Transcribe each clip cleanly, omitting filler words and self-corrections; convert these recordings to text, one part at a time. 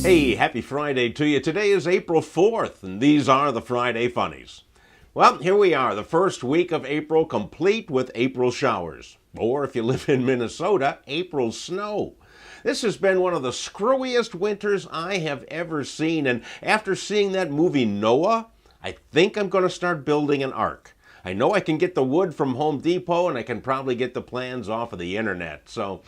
Hey, happy Friday to you. Today is April 4th, and these are the Friday Funnies. Well, here we are, the first week of April, complete with April showers. Or, if you live in Minnesota, April snow. This has been one of the screwiest winters I have ever seen, and after seeing that movie Noah, I think I'm going to start building an ark. I know I can get the wood from Home Depot, and I can probably get the plans off of the internet, so...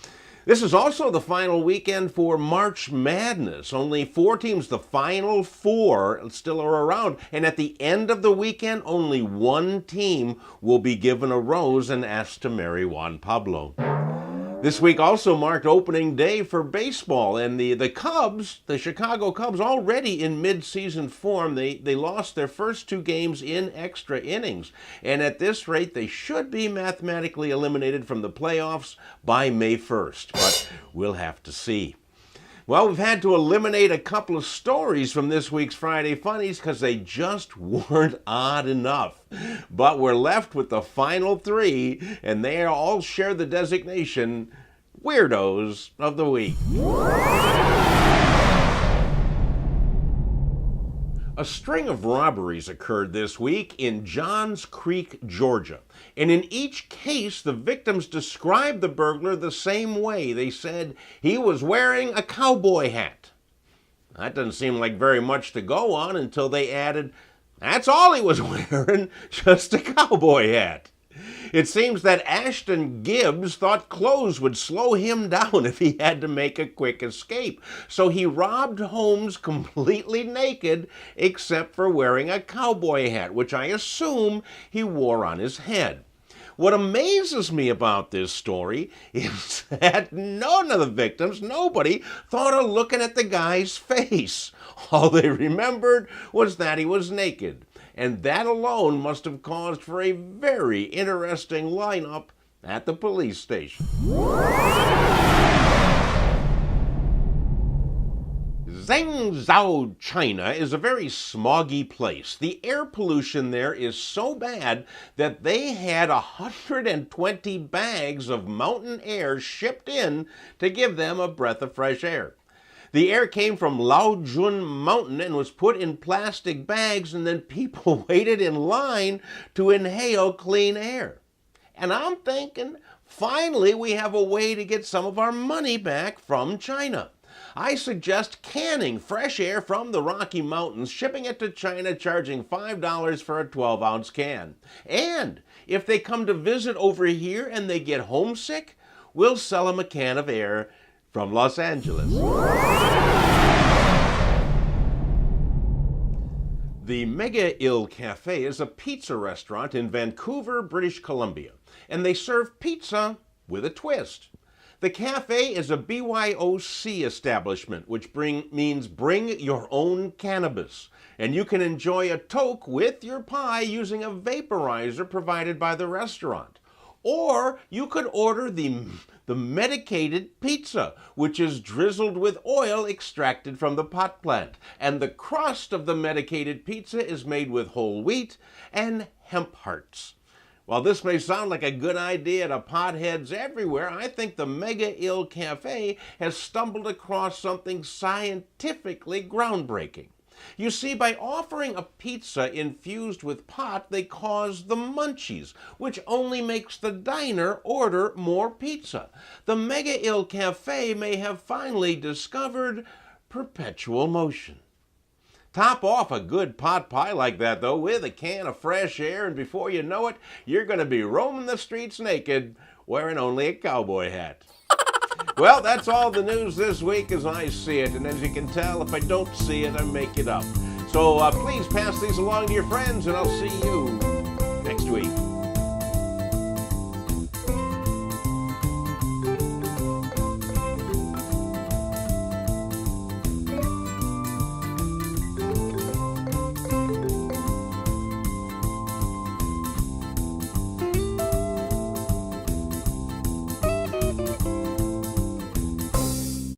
This is also the final weekend for March Madness. Only 4 teams, the final 4, still are around. And at the end of the weekend, only 1 team will be given a rose and asked to marry Juan Pablo. This week also marked opening day for baseball, and the Cubs, the Chicago Cubs, already in mid-season form. They lost their first 2 games in extra innings, and at this rate they should be mathematically eliminated from the playoffs by May 1st, but we'll have to see. Well, we've had to eliminate a couple of stories from this week's Friday Funnies because they just weren't odd enough. But we're left with the final 3, and they all share the designation Weirdos of the Week. A string of robberies occurred this week in Johns Creek, Georgia. And in each case, the victims described the burglar the same way. They said he was wearing a cowboy hat. That doesn't seem like very much to go on until they added, that's all he was wearing, just a cowboy hat. It seems that Ashton Gibbs thought clothes would slow him down if he had to make a quick escape. So he robbed homes completely naked except for wearing a cowboy hat, which I assume he wore on his head. What amazes me about this story is that none of the victims, nobody, thought of looking at the guy's face. All they remembered was that he was naked. And that alone must have caused for a very interesting lineup at the police station. Zhangzhou, China is a very smoggy place. The air pollution there is so bad that they had 120 bags of mountain air shipped in to give them a breath of fresh air. The air came from Laojun Mountain and was put in plastic bags, and then people waited in line to inhale clean air. And I'm thinking, finally we have a way to get some of our money back from China. I suggest canning fresh air from the Rocky Mountains, shipping it to China, charging $5 for a 12-ounce can. And if they come to visit over here and they get homesick, we'll sell them a can of air from Los Angeles. The Megaill Cafe is a pizza restaurant in Vancouver, British Columbia, and they serve pizza with a twist. The cafe is a BYOC establishment, which means bring your own cannabis, and you can enjoy a toke with your pie using a vaporizer provided by the restaurant. Or you could order the medicated pizza, which is drizzled with oil extracted from the pot plant. And the crust of the medicated pizza is made with whole wheat and hemp hearts. While this may sound like a good idea to potheads everywhere, I think the Megaill Cafe has stumbled across something scientifically groundbreaking. You see, by offering a pizza infused with pot, they cause the munchies, which only makes the diner order more pizza. The Megaill Cafe may have finally discovered perpetual motion. Top off a good pot pie like that, though, with a can of fresh air, and before you know it, you're going to be roaming the streets naked, wearing only a cowboy hat. Well, that's all the news this week as I see it, and as you can tell, if I don't see it, I make it up. So please pass these along to your friends, and I'll see you next week.